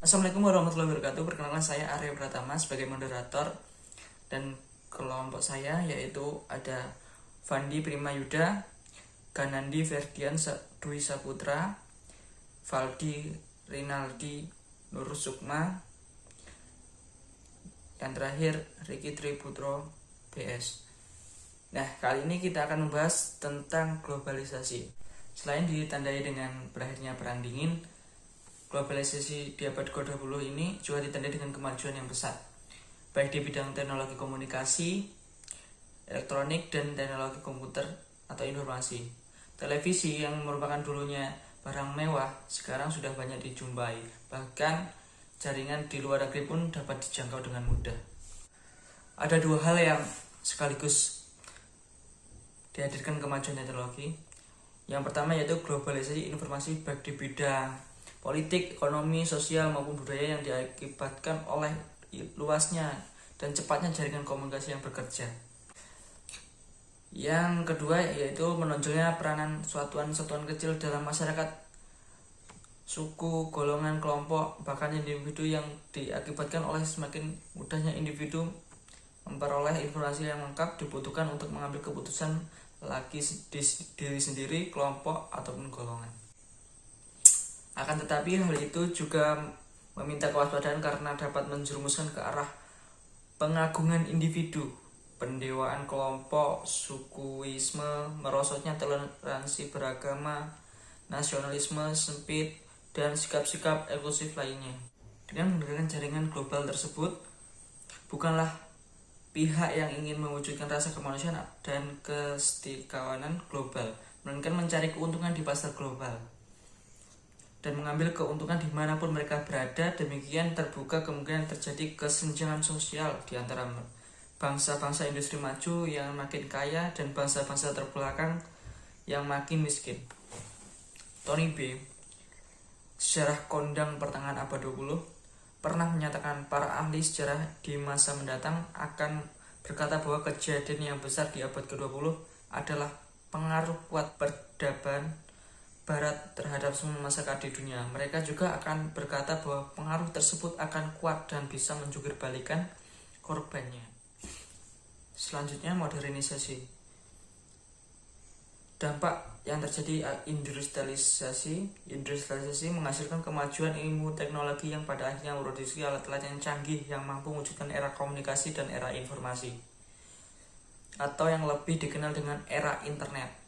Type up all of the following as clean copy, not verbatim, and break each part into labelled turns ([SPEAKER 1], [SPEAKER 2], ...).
[SPEAKER 1] Assalamualaikum warahmatullahi wabarakatuh. Perkenalkan, saya Arya Pratama sebagai moderator, dan kelompok saya yaitu ada Fandi Primayuda, Ganandi Ferdian Dwi Saputra, Valdi Rinaldi Nur Sukma, yang terakhir Riki Triputro PS. Nah, kali ini kita akan membahas tentang globalisasi. Selain ditandai dengan berakhirnya perang dingin, globalisasi di abad ke-20 ini juga ditandai dengan kemajuan yang besar, baik di bidang teknologi komunikasi, elektronik, dan teknologi komputer atau informasi. Televisi yang merupakan dulunya barang mewah sekarang sudah banyak dijumpai, bahkan jaringan di luar negeri pun dapat dijangkau dengan mudah. Ada dua hal yang sekaligus dihadirkan kemajuan teknologi. Yang pertama yaitu globalisasi informasi, baik di bidang politik, ekonomi, sosial maupun budaya, yang diakibatkan oleh luasnya dan cepatnya jaringan komunikasi yang bekerja. Yang kedua yaitu menonjolnya peranan satuan-satuan kecil dalam masyarakat, suku, golongan, kelompok, bahkan individu, yang diakibatkan oleh semakin mudahnya individu memperoleh informasi yang lengkap dibutuhkan untuk mengambil keputusan lagi di diri sendiri, kelompok, ataupun golongan. Akan tetapi hal itu juga meminta kewaspadaan karena dapat menjerumuskan ke arah pengagungan individu, pendewaan kelompok, sukuisme, merosotnya toleransi beragama, nasionalisme sempit, dan sikap-sikap eksklusif lainnya. Dengan menggunakan jaringan global tersebut, bukanlah pihak yang ingin mewujudkan rasa kemanusiaan dan kesetiakawanan global, melainkan mencari keuntungan di pasar global dan mengambil keuntungan dimanapun mereka berada. Demikian terbuka kemungkinan terjadi kesenjangan sosial di antara bangsa-bangsa industri maju yang makin kaya dan bangsa-bangsa terbelakang yang makin miskin. Tony B., sejarah kondang pertengahan abad 20, pernah menyatakan para ahli sejarah di masa mendatang akan berkata bahwa kejadian yang besar di abad ke-20 adalah pengaruh kuat peradaban Barat terhadap semua masyarakat di dunia. Mereka juga akan berkata bahwa pengaruh tersebut akan kuat dan bisa menjungkir balikan korbannya. Selanjutnya, modernisasi. Dampak yang terjadi industrialisasi menghasilkan kemajuan ilmu teknologi yang pada akhirnya memproduksi alat-alat yang canggih yang mampu mewujudkan era komunikasi dan era informasi, atau yang lebih dikenal dengan era internet,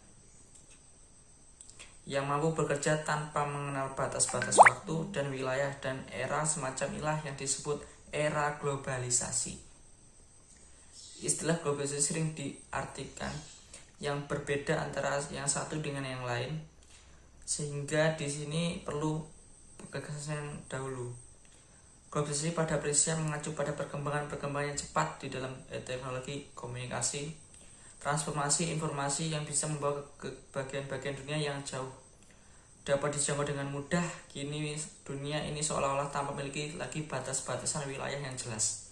[SPEAKER 1] yang mampu bekerja tanpa mengenal batas-batas waktu dan wilayah, dan era semacam inilah yang disebut era globalisasi. Istilah globalisasi sering diartikan yang berbeda antara yang satu dengan yang lain, sehingga di sini perlu gagasan dahulu. Globalisasi pada prinsipnya mengacu pada perkembangan yang cepat di dalam teknologi komunikasi, transformasi informasi yang bisa membawa ke bagian-bagian dunia yang jauh dapat dijangkau dengan mudah. Kini dunia ini seolah-olah tanpa memiliki lagi batas-batasan wilayah yang jelas.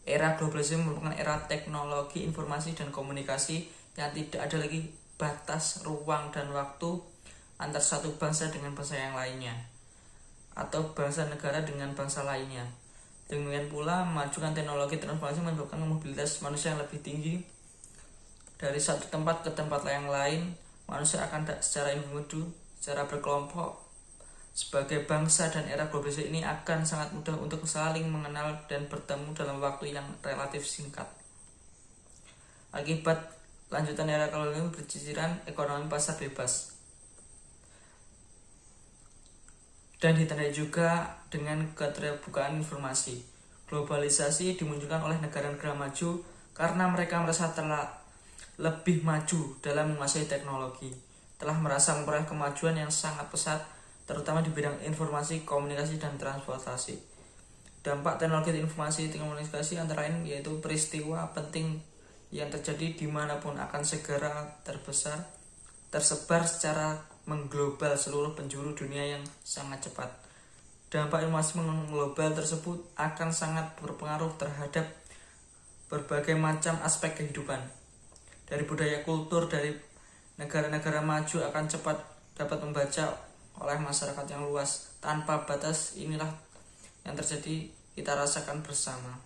[SPEAKER 1] Era globalisasi merupakan era teknologi informasi dan komunikasi yang tidak ada lagi batas ruang dan waktu antar satu bangsa dengan bangsa yang lainnya, atau bangsa negara dengan bangsa lainnya. Demikian pula, memajukan teknologi transformasi menyebabkan mobilitas manusia yang lebih tinggi dari satu tempat ke tempat yang lain. Manusia akan secara individu, secara berkelompok, sebagai bangsa, dan era globalisasi ini akan sangat mudah untuk saling mengenal dan bertemu dalam waktu yang relatif singkat. Akibat lanjutan era kolonial berciciran ekonomi pasar bebas, dan ditandai juga dengan keterbukaan informasi. Globalisasi dimunculkan oleh negara-negara maju karena mereka merasa telah lebih maju dalam menguasai teknologi, telah merasa memperoleh kemajuan yang sangat pesat, terutama di bidang informasi, komunikasi, dan transportasi. Dampak teknologi informasi dan komunikasi antara lain yaitu peristiwa penting yang terjadi dimanapun akan segera tersebar secara mengglobal seluruh penjuru dunia yang sangat cepat. Dampak informasi mengglobal tersebut akan sangat berpengaruh terhadap berbagai macam aspek kehidupan, dari budaya, kultur dari negara-negara maju akan cepat dapat membaca oleh masyarakat yang luas tanpa batas. Inilah yang terjadi, kita rasakan bersama.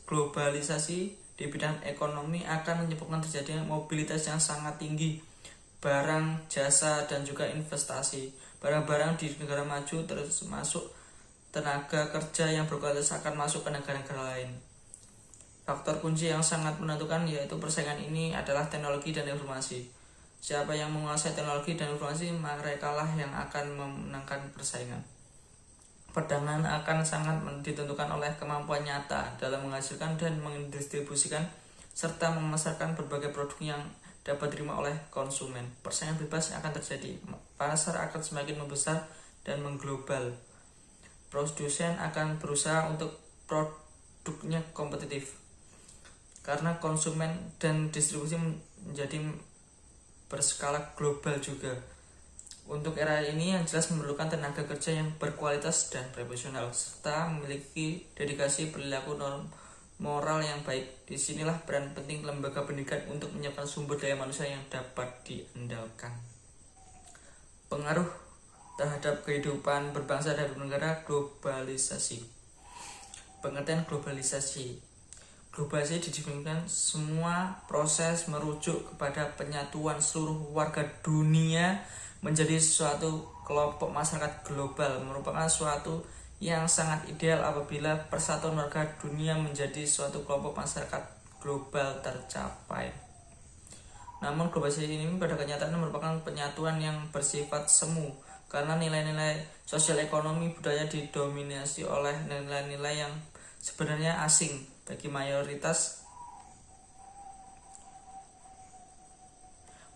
[SPEAKER 1] Globalisasi di bidang ekonomi akan menyebabkan terjadinya mobilitas yang sangat tinggi barang, jasa, dan juga investasi. Barang-barang di negara maju termasuk tenaga kerja yang berkualitas akan masuk ke negara-negara lain. Faktor kunci yang sangat menentukan yaitu persaingan ini adalah teknologi dan informasi. Siapa yang menguasai teknologi dan informasi, merekalah yang akan memenangkan persaingan. Perdagangan akan sangat ditentukan oleh kemampuan nyata dalam menghasilkan dan mendistribusikan serta memasarkan berbagai produk yang dapat diterima oleh konsumen. Persaingan bebas akan terjadi, pasar akan semakin membesar dan mengglobal. Produsen akan berusaha untuk produknya kompetitif karena konsumen dan distribusi menjadi berskala global juga. Untuk era ini yang jelas memerlukan tenaga kerja yang berkualitas dan profesional serta memiliki dedikasi perilaku norm moral yang baik. Disinilah peran penting lembaga pendidikan untuk menyiapkan sumber daya manusia yang dapat diandalkan. Pengaruh terhadap kehidupan berbangsa dan bernegara. Globalisasi. Pengertian globalisasi. Globalisasi didefinisikan semua proses merujuk kepada penyatuan seluruh warga dunia menjadi suatu kelompok masyarakat global. Merupakan suatu yang sangat ideal apabila persatuan warga dunia menjadi suatu kelompok masyarakat global tercapai. Namun globalisasi ini pada kenyataannya merupakan penyatuan yang bersifat semu karena nilai-nilai sosial ekonomi budaya didominasi oleh nilai-nilai yang sebenarnya asing bagi mayoritas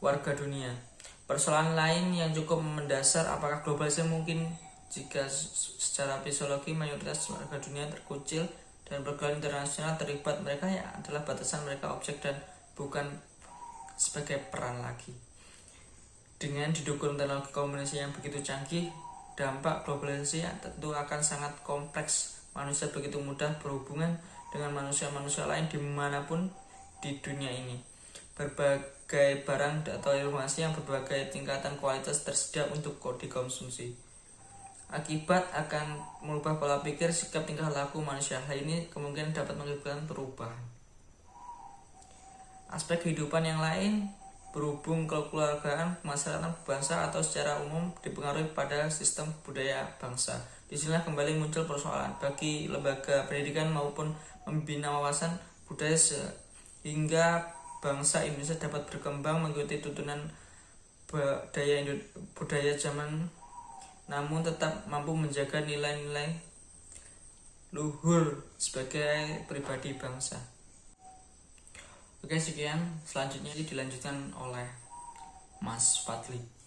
[SPEAKER 1] warga dunia. Persoalan lain yang cukup mendasar, apakah globalisasi mungkin jika secara fisiologi mayoritas warga dunia terkucil dan bergerak internasional terlibat? Mereka ya adalah batasan mereka objek dan bukan sebagai peran lagi. Dengan didukung teknologi komunikasi yang begitu canggih, dampak globalisasi tentu akan sangat kompleks. Manusia begitu mudah berhubungan dengan manusia-manusia lain dimanapun di dunia ini. Berbagai barang atau informasi yang berbagai tingkatan kualitas tersedia untuk dikonsumsi. Akibat akan mengubah pola pikir, sikap, tingkah laku manusia. Hal ini kemungkinan dapat mengakibatkan perubahan aspek kehidupan yang lain berhubung kekeluargaan, masyarakat, bangsa atau secara umum dipengaruhi pada sistem budaya bangsa. Disinilah kembali muncul persoalan bagi lembaga pendidikan maupun membina wawasan budaya sehingga bangsa Indonesia dapat berkembang mengikuti tuntunan budaya zaman, namun tetap mampu menjaga nilai-nilai luhur sebagai pribadi bangsa. Oke, sekian. Selanjutnya dilanjutkan oleh Mas Fadli.